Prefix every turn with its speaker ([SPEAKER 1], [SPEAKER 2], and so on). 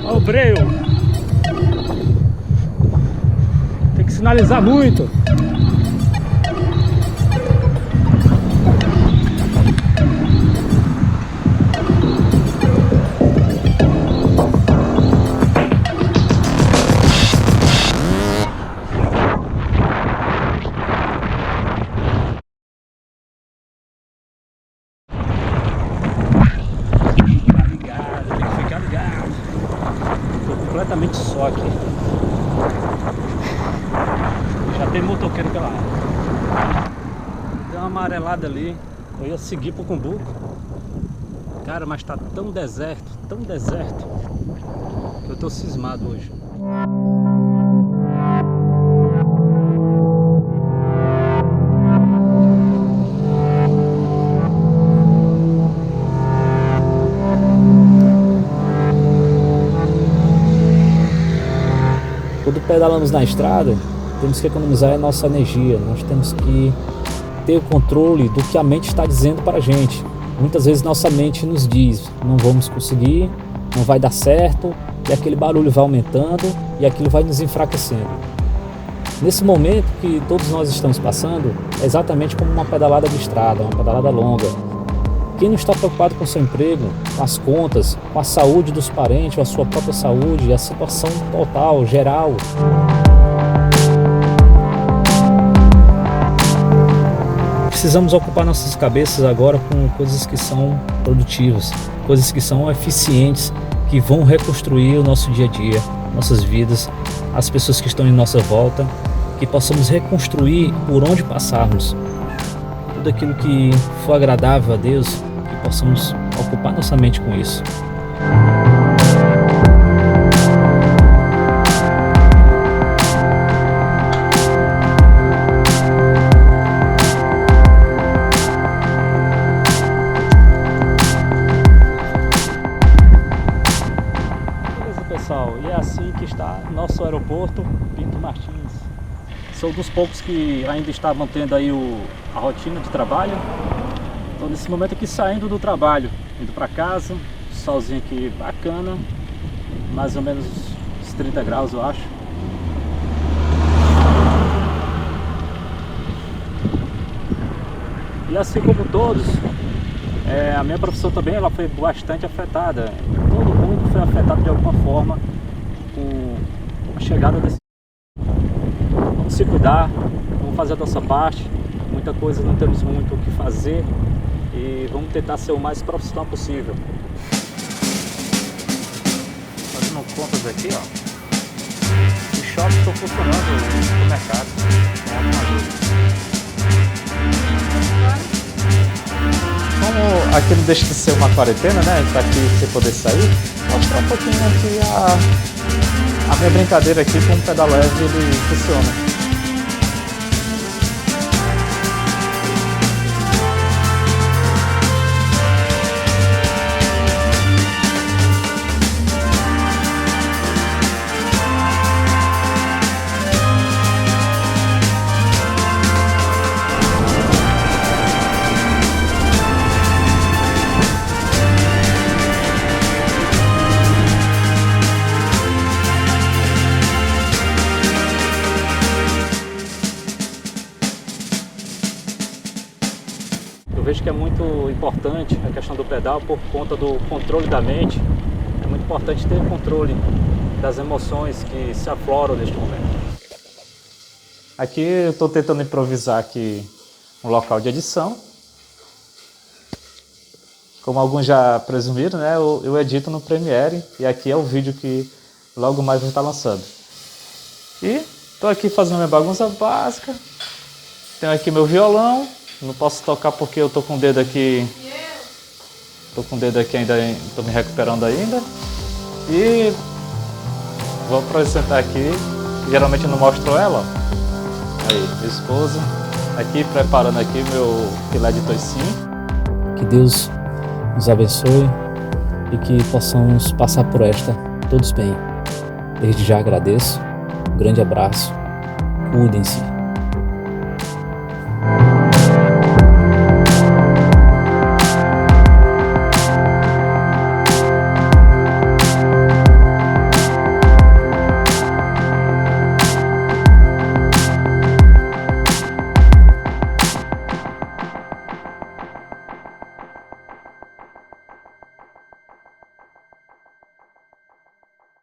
[SPEAKER 1] Olha o breu. Tem que sinalizar muito. Completamente só aqui. Já tem motoqueiro pela área. Deu uma amarelada ali. Eu ia seguir pro Cumbuco. Cara, mas tá tão deserto, que eu tô cismado hoje.
[SPEAKER 2] Quando pedalamos na estrada, temos que economizar a nossa energia. Nós temos que ter o controle do que a mente está dizendo para a gente. Muitas vezes nossa mente nos diz, não vamos conseguir, não vai dar certo, e aquele barulho vai aumentando e aquilo vai nos enfraquecendo. Nesse momento que todos nós estamos passando, é exatamente como uma pedalada de estrada, uma pedalada longa. Quem não está preocupado com o seu emprego, com as contas, com a saúde dos parentes, ou a sua própria saúde, a situação total, geral. Precisamos ocupar nossas cabeças agora com coisas que são produtivas, coisas que são eficientes, que vão reconstruir o nosso dia a dia, nossas vidas, as pessoas que estão em nossa volta, que possamos reconstruir por onde passarmos. Tudo aquilo que for agradável a Deus, que possamos ocupar nossa mente com isso.
[SPEAKER 1] Beleza, pessoal, e é assim que está nosso aeroporto Pinto Martins. Sou dos poucos que ainda está mantendo aí a rotina de trabalho. Estou nesse momento aqui saindo do trabalho, indo para casa, solzinho aqui bacana, mais ou menos uns 30 graus eu acho. E assim como todos, a minha profissão também ela foi bastante afetada. Todo mundo foi afetado de alguma forma com a chegada desse. Vamos se cuidar, vamos fazer a nossa parte. Muita coisa não temos muito o que fazer e vamos tentar ser o mais profissional possível. Fazendo contas aqui, ó. Os shoppings estão funcionando no mercado.
[SPEAKER 3] Como aqui não deixa de ser uma quarentena, né? Tá aqui sem poder sair, mostrar um pouquinho aqui a minha brincadeira aqui com o pedal leve, ele funciona.
[SPEAKER 1] Eu vejo que é muito importante a questão do pedal por conta do controle da mente. É muito importante ter controle das emoções que se afloram neste momento.
[SPEAKER 3] Aqui eu estou tentando improvisar aqui um local de edição. Como alguns já presumiram, né, eu edito no Premiere e aqui é o vídeo que logo mais vou estar lançando. E estou aqui fazendo minha bagunça básica. Tenho aqui meu violão. Não posso tocar porque eu tô com o dedo aqui. Tô com o dedo aqui ainda, tô me recuperando ainda. E vou apresentar aqui. Geralmente eu não mostro ela. Aí, minha esposa. Aqui preparando aqui meu filé de toicinho.
[SPEAKER 2] Que Deus nos abençoe e que possamos passar por esta todos bem. Desde já agradeço. Um grande abraço. Cuidem-se.